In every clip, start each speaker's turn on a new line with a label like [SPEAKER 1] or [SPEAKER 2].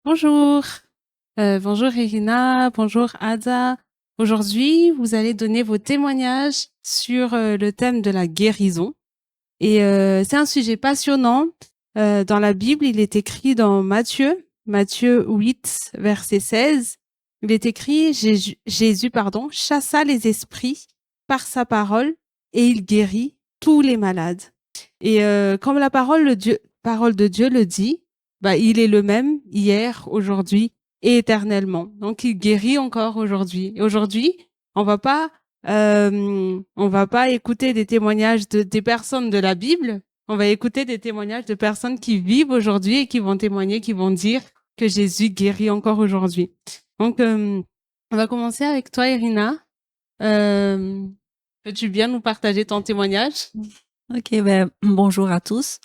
[SPEAKER 1] Bonjour, bonjour Irina, bonjour Ada. Aujourd'hui, vous allez donner vos témoignages sur le thème de la guérison. Et c'est un sujet passionnant. Dans la Bible, il est écrit dans Matthieu 8, verset 16. Il est écrit, Jésus, chassa les esprits par sa parole et il guérit tous les malades. Et comme la parole de Dieu le dit, bah, il est le même hier, aujourd'hui et éternellement. Donc, il guérit encore aujourd'hui. Et aujourd'hui, on va pas écouter des témoignages des personnes de la Bible. On va écouter des témoignages de personnes qui vivent aujourd'hui et qui vont témoigner, qui vont dire que Jésus guérit encore aujourd'hui. Donc, on va commencer avec toi, Irina. Euh, Peux-tu bien nous partager ton témoignage?
[SPEAKER 2] Ok, ben, bonjour à tous.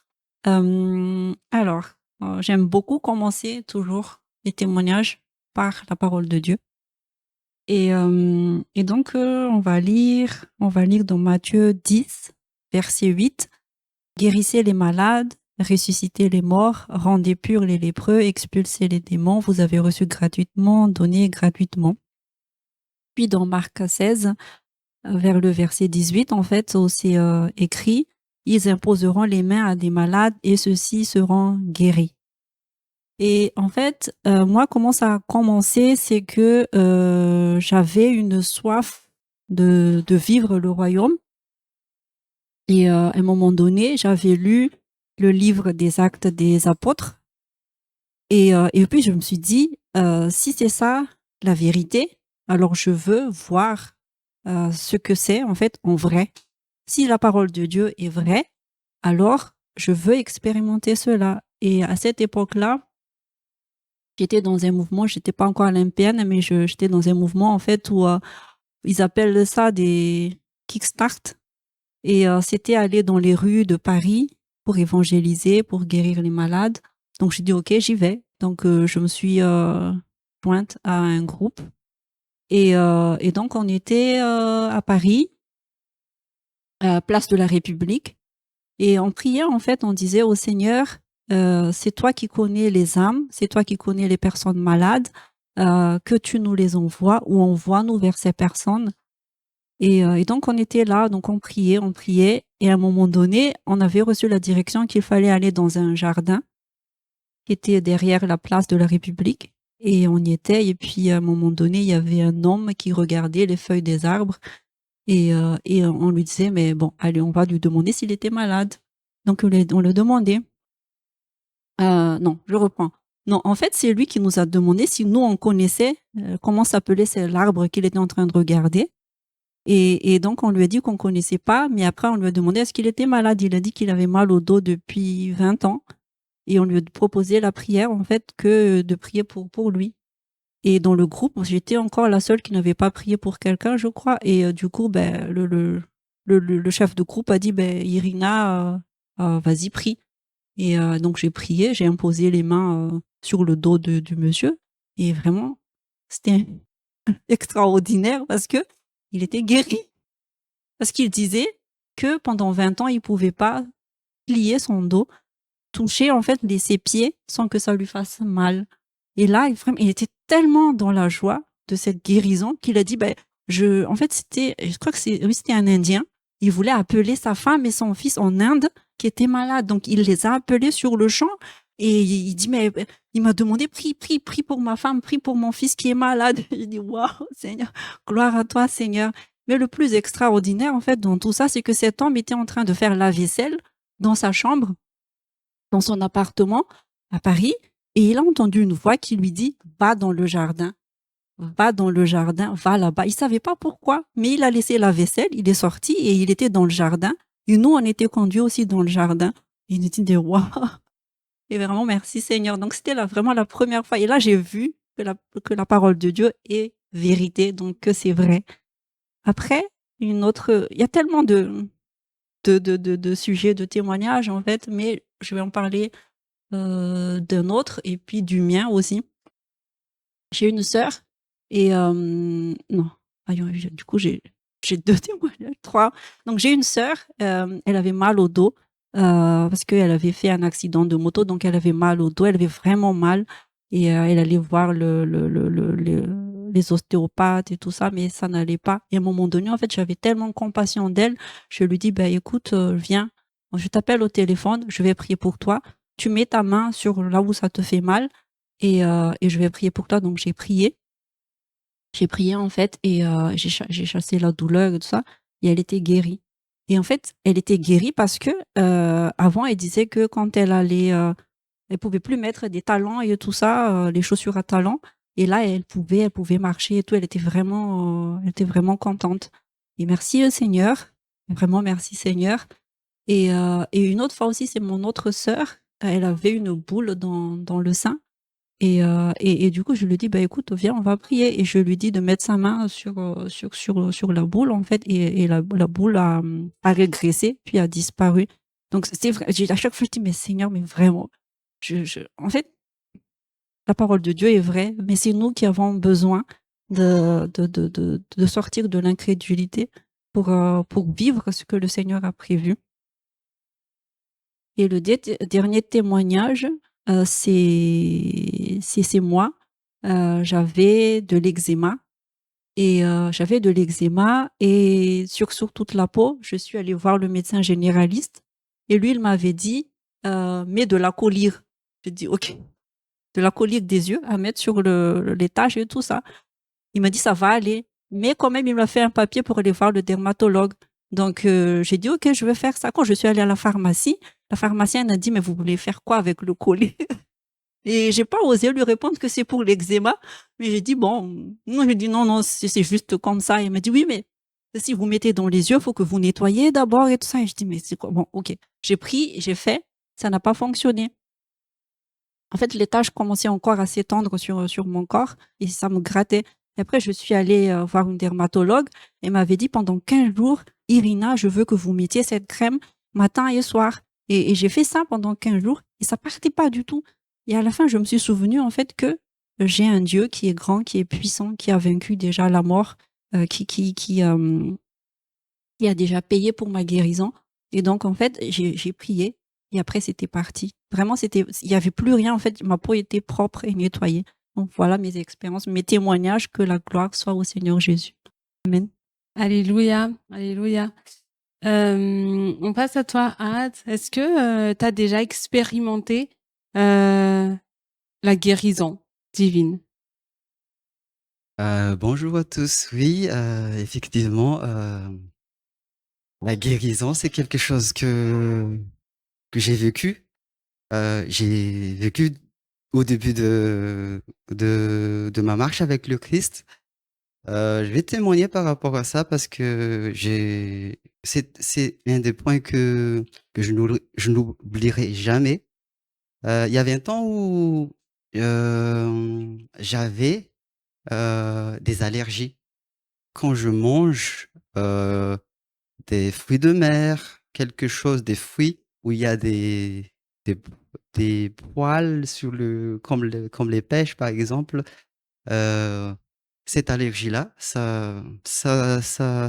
[SPEAKER 2] J'aime beaucoup commencer toujours les témoignages par la parole de Dieu. Et donc, on va lire dans Matthieu 10, verset 8. Guérissez les malades, ressuscitez les morts, rendez purs les lépreux, expulsez les démons, vous avez reçu gratuitement, donnez gratuitement. Puis dans Marc 16, vers le verset 18, en fait, où c'est écrit, ils imposeront les mains à des malades et ceux-ci seront guéris. Et en fait, moi, comment ça a commencé, c'est que j'avais une soif de vivre le royaume. Et à un moment donné, j'avais lu le livre des Actes des Apôtres. Et puis, je me suis dit, si c'est ça, la vérité, alors je veux voir ce que c'est, en fait, en vrai. Si la parole de Dieu est vraie, alors je veux expérimenter cela. Et à cette époque-là, j'étais dans un mouvement, j'étais pas encore olympienne, mais j'étais dans un mouvement, en fait, où ils appellent ça des kickstart. Et c'était aller dans les rues de Paris pour évangéliser, pour guérir les malades. Donc, j'ai dit, OK, j'y vais. Donc, je me suis jointe à un groupe. Et donc, on était à Paris, place de la République. Et on priait, en fait, on disait au Seigneur, c'est toi qui connais les âmes, c'est toi qui connais les personnes malades, que tu nous les envoies ou envoie-nous vers ces personnes. Et donc, on était là, donc on priait. Et à un moment donné, on avait reçu la direction qu'il fallait aller dans un jardin qui était derrière la place de la République. Et on y était. Et puis, à un moment donné, il y avait un homme qui regardait les feuilles des arbres. Et on lui disait, mais bon, allez, on va lui demander s'il était malade. Donc, on le demandait. Non, je reprends. Non, en fait, c'est lui qui nous a demandé si nous, on connaissait comment s'appelait l'arbre qu'il était en train de regarder. Et donc, on lui a dit qu'on connaissait pas, mais après, on lui a demandé est-ce qu'il était malade. Il a dit qu'il avait mal au dos depuis 20 ans. Et on lui a proposé la prière, en fait, que de prier pour lui. Et dans le groupe, j'étais encore la seule qui n'avait pas prié pour quelqu'un, je crois. Et du coup, ben, le chef de groupe a dit, ben, Irina, vas-y, prie. Et donc, j'ai prié, j'ai imposé les mains sur le dos du monsieur. Et vraiment, c'était extraordinaire parce que il était guéri. Parce qu'il disait que pendant 20 ans, il pouvait pas plier son dos, toucher en fait ses pieds sans que ça lui fasse mal. Et là, il était tellement dans la joie de cette guérison qu'il a dit, ben, en fait, je crois que oui, c'était un Indien. Il voulait appeler sa femme et son fils en Inde qui étaient malades. Donc, il les a appelés sur le champ et il dit, mais il m'a demandé, prie pour ma femme, prie pour mon fils qui est malade. J'ai dit, waouh, Seigneur, gloire à toi, Seigneur. Mais le plus extraordinaire, en fait, dans tout ça, c'est que cet homme était en train de faire la vaisselle dans sa chambre, dans son appartement à Paris, et il a entendu une voix qui lui dit, va dans le jardin, va là-bas. Il savait pas pourquoi, mais il a laissé la vaisselle, il est sorti et il était dans le jardin. Et nous, on était conduits aussi dans le jardin. Et il nous dit, waouh! Et vraiment, merci Seigneur. Donc, c'était vraiment la première fois. Et là, j'ai vu que la parole de Dieu est vérité, donc que c'est vrai. Après, il y a tellement de sujets, de témoignages, en fait, mais je vais en parler d'un autre et puis du mien aussi. J'ai une sœur et non, du coup, j'ai deux témoignages, trois. Donc, j'ai une sœur, elle avait mal au dos parce qu'elle avait fait un accident de moto, donc elle avait mal au dos, elle avait vraiment mal. Et elle allait voir les ostéopathes et tout ça, mais ça n'allait pas. Et à un moment donné, en fait, j'avais tellement compassion d'elle, je lui dis, bah, écoute, viens, je t'appelle au téléphone, je vais prier pour toi. Tu mets ta main sur là où ça te fait mal et je vais prier pour toi. Donc, j'ai prié. J'ai prié, en fait, et j'ai chassé la douleur et tout ça, et elle était guérie. Et en fait, elle était guérie parce que avant, elle disait que quand elle allait elle pouvait plus mettre des talons et tout ça, les chaussures à talons. Et là, elle pouvait marcher et tout. Elle était vraiment contente. Et merci Seigneur. Vraiment merci Seigneur. Et une autre fois aussi, c'est mon autre sœur. Elle avait une boule dans le sein. Et du coup, je lui dis, bah écoute, viens, on va prier. Et je lui dis de mettre sa main sur la boule, en fait. Et la boule a régressé, puis a disparu. Donc, c'est vrai. À chaque fois, je dis, mais Seigneur, mais vraiment. En fait, la parole de Dieu est vraie, mais c'est nous qui avons besoin de sortir de l'incrédulité pour vivre ce que le Seigneur a prévu. Et le dernier témoignage, c'est moi. J'avais de l'eczéma et sur toute la peau. Je suis allée voir le médecin généraliste et lui, il m'avait dit, mets de la collyre. J'ai dit, OK, de la collyre des yeux à mettre sur les taches et tout ça. Il m'a dit, ça va aller. Mais quand même, il m'a fait un papier pour aller voir le dermatologue. Donc, j'ai dit, OK, je vais faire ça. Quand je suis allée à la pharmacienne a dit, mais vous voulez faire quoi avec le collier? Et j'ai pas osé lui répondre que c'est pour l'eczéma. Mais j'ai dit, bon, non, j'ai dit, non, non, c'est juste comme ça. Il m'a dit, oui, mais si vous mettez dans les yeux, il faut que vous nettoyez d'abord et tout ça. Et je dis, mais c'est quoi? Bon, OK. J'ai pris, j'ai fait. Ça n'a pas fonctionné. En fait, les taches commençaient encore à s'étendre sur mon corps et ça me grattait. Et après, je suis allée voir une dermatologue et m'avait dit pendant 15 jours, Irina, je veux que vous mettiez cette crème matin et soir. Et j'ai fait ça pendant 15 jours et ça partait pas du tout. Et à la fin, je me suis souvenue en fait que j'ai un Dieu qui est grand, qui est puissant, qui a vaincu déjà la mort, qui a déjà payé pour ma guérison. Et donc, en fait, j'ai prié et après, c'était parti. Vraiment, il y avait plus rien. En fait, ma peau était propre et nettoyée. Donc, voilà mes expériences, mes témoignages. Que la gloire soit au Seigneur Jésus. Amen.
[SPEAKER 1] Alléluia, alléluia. On passe à toi, Ad. Est-ce que tu as déjà expérimenté la guérison divine?
[SPEAKER 3] Bonjour à tous. Oui, effectivement, la guérison, c'est quelque chose que j'ai vécu. J'ai vécu au début de ma marche avec le Christ. Je vais témoigner par rapport à ça parce que c'est un des points que je n'oublierai jamais. Il y avait un temps où, j'avais, des allergies. Quand je mange, des fruits de mer, quelque chose des fruits où il y a des des poils sur le comme les pêches, par exemple, heu, cette allergie-là, ça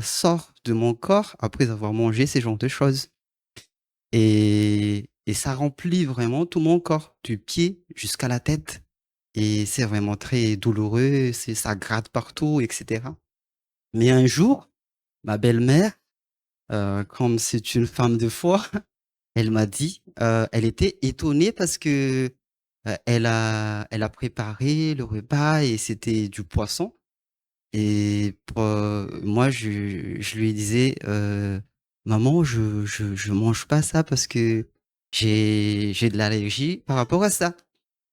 [SPEAKER 3] sort de mon corps après avoir mangé ces genres de choses et ça remplit vraiment tout mon corps, du pied jusqu'à la tête et c'est vraiment très douloureux, ça gratte partout et cetera. Mais un jour, ma belle-mère, comme c'est une femme de foi, elle m'a dit, elle était étonnée parce que, elle a préparé le repas et c'était du poisson et moi je lui disais: «Maman, je mange pas ça parce que j'ai de l'allergie par rapport à ça»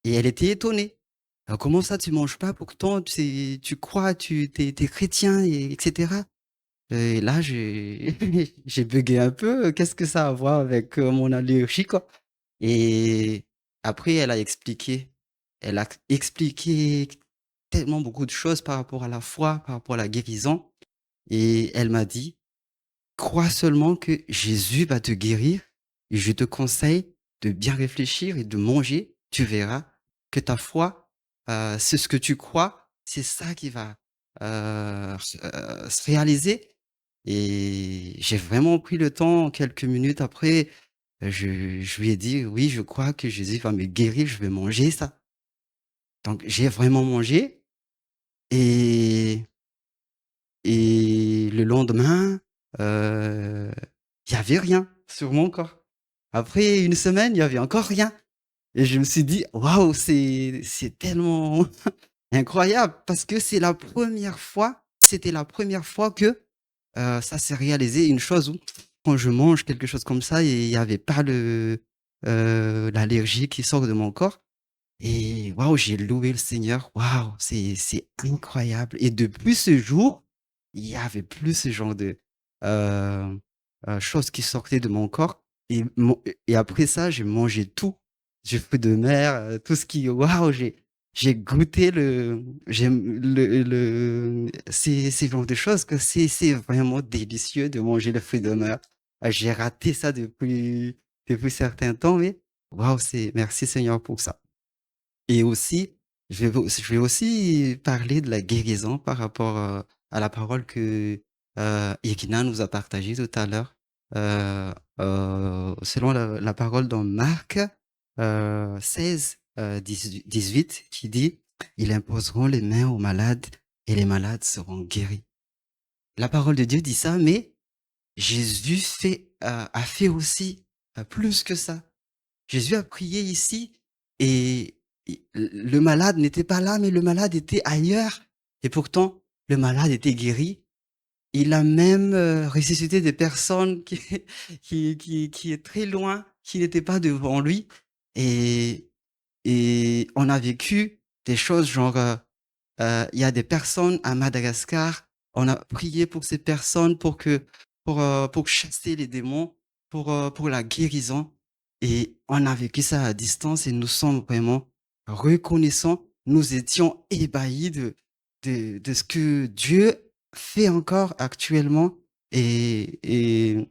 [SPEAKER 3] et elle était étonnée. «Comment ça tu manges pas? Pourtant tu crois, tu es chrétien et cetera». Et là, j'ai j'ai buggé un peu, qu'est-ce que ça a à voir avec, mon allergie, quoi? Et après elle a expliqué. Elle a expliqué tellement beaucoup de choses par rapport à la foi, par rapport à la guérison et elle m'a dit: «Crois seulement que Jésus va te guérir et je te conseille de bien réfléchir et de manger. Tu verras que ta foi, c'est ce que tu crois, c'est ça qui va, se réaliser» et j'ai vraiment pris le temps, quelques minutes après, je lui ai dit: «Oui, je crois que Jésus va me guérir, je vais manger ça». Donc j'ai vraiment mangé et le lendemain, heu, il y avait rien sur mon corps. Après une semaine, il y avait encore rien et je me suis dit: «Waouh, c'est tellement incroyable!» parce que c'était la première fois que, ça s'est réalisé une chose où quand je mange quelque chose comme ça et il y avait pas l'allergie qui sort de mon corps et waouh, j'ai loué le Seigneur. Waouh, c'est incroyable et depuis ce jour, il y avait plus ce genre de, heu choses qui sortaient de mon corps et après ça, j'ai mangé tout. J'ai fruits de mer, tout ce qui waouh, j'ai goûté j'aime ces genres de choses que c'est vraiment délicieux de manger le fruit de mer. J'ai raté ça depuis certain temps, mais waouh, c'est merci Seigneur pour ça. Et aussi, je vais aussi parler de la guérison par rapport, à la parole que, Irina nous a partagée tout à l'heure. Selon la parole dans Marc, 16, 18 qui dit: «Ils imposeront les mains aux malades et les malades seront guéris». La parole de Dieu dit ça, mais Jésus a fait aussi, plus que ça. Jésus a prié ici et le malade n'était pas là, mais le malade était ailleurs et pourtant le malade était guéri. Il a même, ressuscité des personnes qui qui est très loin, qui n'étaient pas devant lui et on a vécu des choses genre, il y a des personnes à Madagascar, on a prié pour ces personnes pour chasser les démons, pour la guérison et on a vécu ça à distance et nous sommes vraiment reconnaissants. Nous étions ébahis de ce que Dieu fait encore actuellement et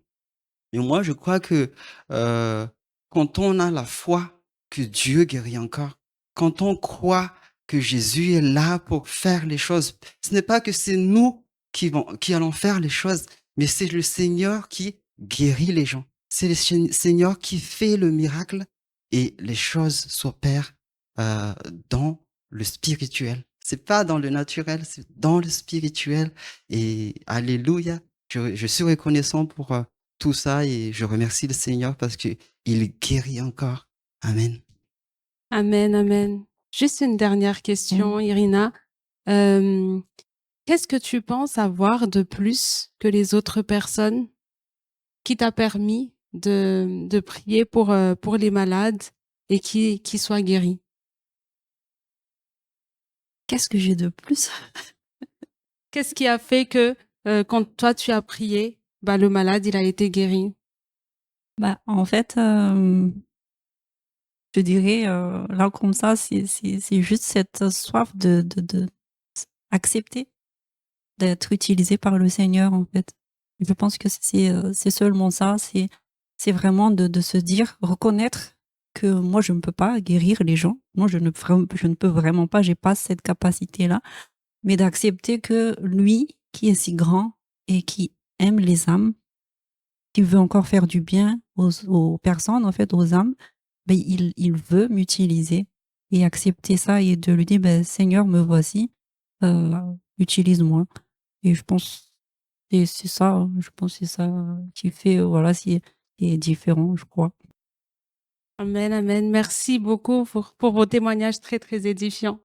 [SPEAKER 3] moi je crois que, heu, quand on a la foi que Dieu guérit encore, quand on croit que Jésus est là pour faire les choses, ce n'est pas que c'est nous qui allons faire les choses, mais c'est le Seigneur qui guérit les gens. C'est le Seigneur qui fait le miracle et les choses s'opèrent, heu, dans le spirituel. C'est pas dans le naturel, c'est dans le spirituel et alléluia. Je suis reconnaissant pour, tout ça et je remercie le Seigneur parce qu'il guérit encore. Amen.
[SPEAKER 1] Amen, amen. Juste une dernière question, Irina. Hem, Qu'est-ce que tu penses avoir de plus que les autres personnes qui t'a permis de prier pour les malades et qui soient guéris?
[SPEAKER 2] Qu'est-ce que j'ai de plus?
[SPEAKER 1] Qu'est-ce qui a fait que, quand toi tu as prié, bah, le malade, il a été guéri?
[SPEAKER 2] Bah, en fait, je dirais, là comme ça, c'est juste cette soif de accepter d'être utilisé par le Seigneur, en fait. Je pense que c'est seulement ça, c'est vraiment de se dire, reconnaître que moi je ne peux pas guérir les gens. Moi je ne peux vraiment pas, j'ai pas cette capacité-là, mais d'accepter que lui, qui est si grand et qui aime les âmes, qui veut encore faire du bien aux personnes, en fait, aux âmes, ben il veut m'utiliser et accepter ça et de lui dire: «Ben Seigneur, me voici, heu, utilise-moi». Et je pense c'est ça, je pense que c'est ça, qui fait, voilà, qui est différent, je crois.
[SPEAKER 1] Amen, amen. Merci beaucoup pour vos témoignages très, très édifiants.